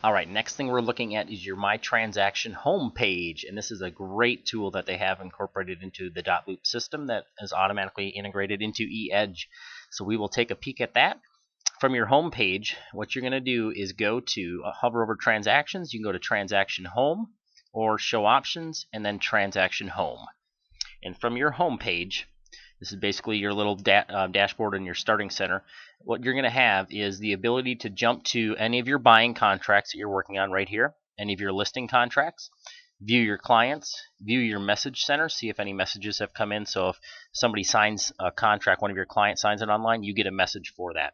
Alright, next thing we're looking at is your myTransaction home page, and this is a great tool that they have incorporated into the .loop system that is automatically integrated into eEdge. So we will take a peek at that. From your home page, what you're going to do is go to hover over transactions. You can go to transaction home or show options and then transaction home. And from your home page, this is basically your little dashboard in your starting center. What you're going to have is the ability to jump to any of your buying contracts that you're working on right here, any of your listing contracts, view your clients, view your message center, see if any messages have come in. So if somebody signs a contract, one of your clients signs it online, you get a message for that.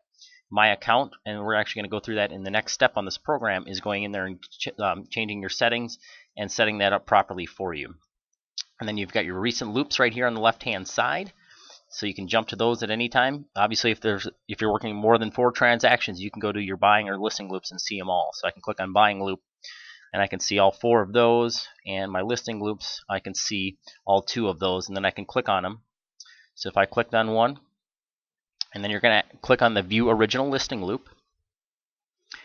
My account, and we're actually going to go through that in the next step on this program, is going in there and changing your settings and setting that up properly for you. And then you've got your recent loops right here on the left hand side. So you can jump to those at any time. Obviously, if you're working more than 4 transactions, you can go to your buying or listing loops and see them all. So I can click on buying loop, and I can see all 4 of those. And my listing loops, I can see all 2 of those, and then I can click on them. So if I clicked on one, and then you're going to click on the View Original Listing loop,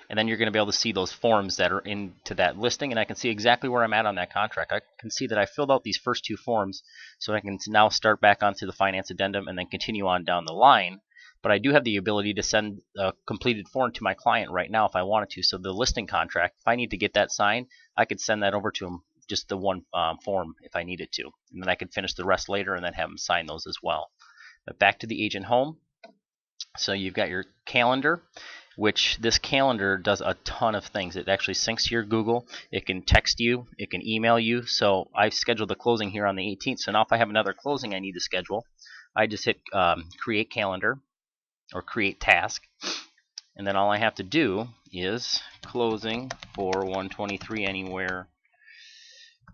and then you're going to be able to see those forms that are into that listing, and I can see exactly where I'm at on that contract. I can see that I filled out these first 2 forms, so I can now start back onto the finance addendum and then continue on down the line. But I do have the ability to send a completed form to my client right now if I wanted to. So the listing contract, if I need to get that signed, I could send that over to him, just the one form if I needed to. And then I could finish the rest later and then have him sign those as well. But back to the agent home. So you've got your calendar, which this calendar does a ton of things. It actually syncs to your Google. It can text you. It can email you. So I've scheduled the closing here on the 18th. So now if I have another closing I need to schedule, I just hit create calendar or create task. And then all I have to do is closing for 123 Anywhere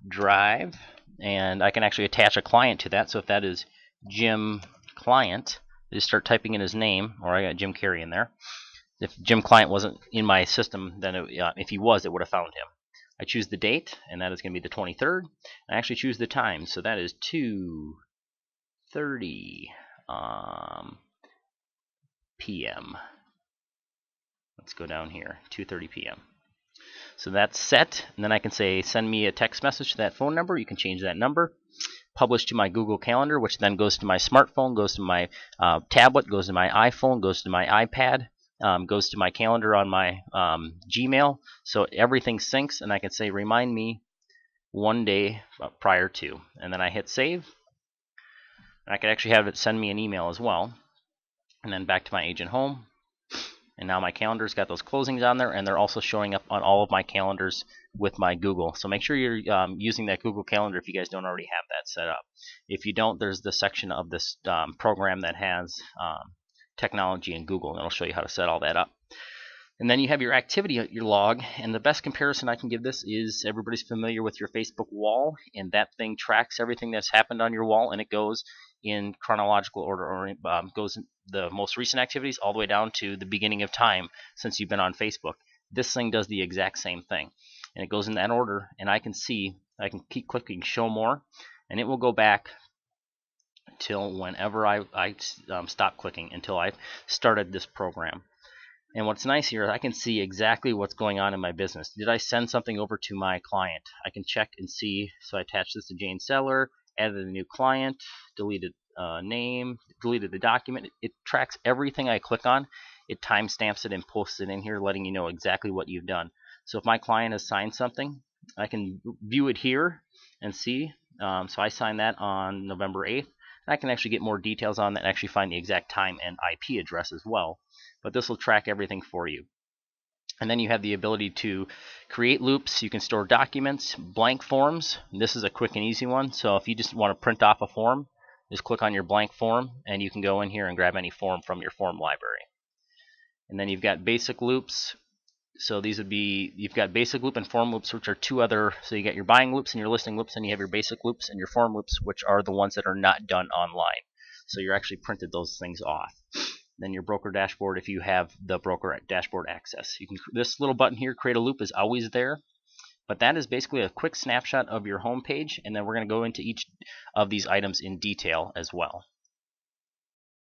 Drive. And I can actually attach a client to that. So if that is Jim Client, just start typing in his name, or I got Jim Carrey in there. If Jim Client wasn't in my system, then if he was, it would have found him. I choose the date, and that is going to be the 23rd. I actually choose the time, so that is 2:30 p.m. Let's go down here, 2:30 p.m. So that's set, and then I can say send me a text message to that phone number. You can change that number. Publish to my Google Calendar, which then goes to my smartphone, goes to my tablet, goes to my iPhone, goes to my iPad, goes to my calendar on my Gmail. So everything syncs, and I can say remind me one day prior to, and then I hit save. And I could actually have it send me an email as well. And then back to my agent home. And now my calendar's got those closings on there, and they're also showing up on all of my calendars with my Google. So make sure you're using that Google Calendar if you guys don't already have that set up. If you don't, there's the section of this program that has technology in Google, and it'll show you how to set all that up. And then you have your activity, your log, and the best comparison I can give this is everybody's familiar with your Facebook wall, and that thing tracks everything that's happened on your wall, and it goes in chronological order, or goes the most recent activities all the way down to the beginning of time since you've been on Facebook. This thing does the exact same thing, and it goes in that order, and I can keep clicking show more, and it will go back till whenever I stop clicking until I've started this program. And what's nice here is I can see exactly what's going on in my business. Did I send something over to my client? I can check and see. So I attached this to Jane Seller, added a new client, deleted name, deleted the document. It tracks everything I click on. It timestamps it and posts it in here, letting you know exactly what you've done. So if my client has signed something, I can view it here and see. So I signed that on November 8th. I can actually get more details on that and actually find the exact time and IP address as well. But this will track everything for you. And then you have the ability to create loops. You can store documents, blank forms. And this is a quick and easy one. So if you just want to print off a form, just click on your blank form, and you can go in here and grab any form from your form library. And then you've got basic loops. So these would be, you've got basic loop and form loops, which are 2 other. So you got your buying loops and your listing loops, and you have your basic loops and your form loops, which are the ones that are not done online. So you're actually printed those things off. Then your broker dashboard, if you have the broker dashboard access. This little button here, create a loop, is always there. But that is basically a quick snapshot of your home page, and then we're going to go into each of these items in detail as well.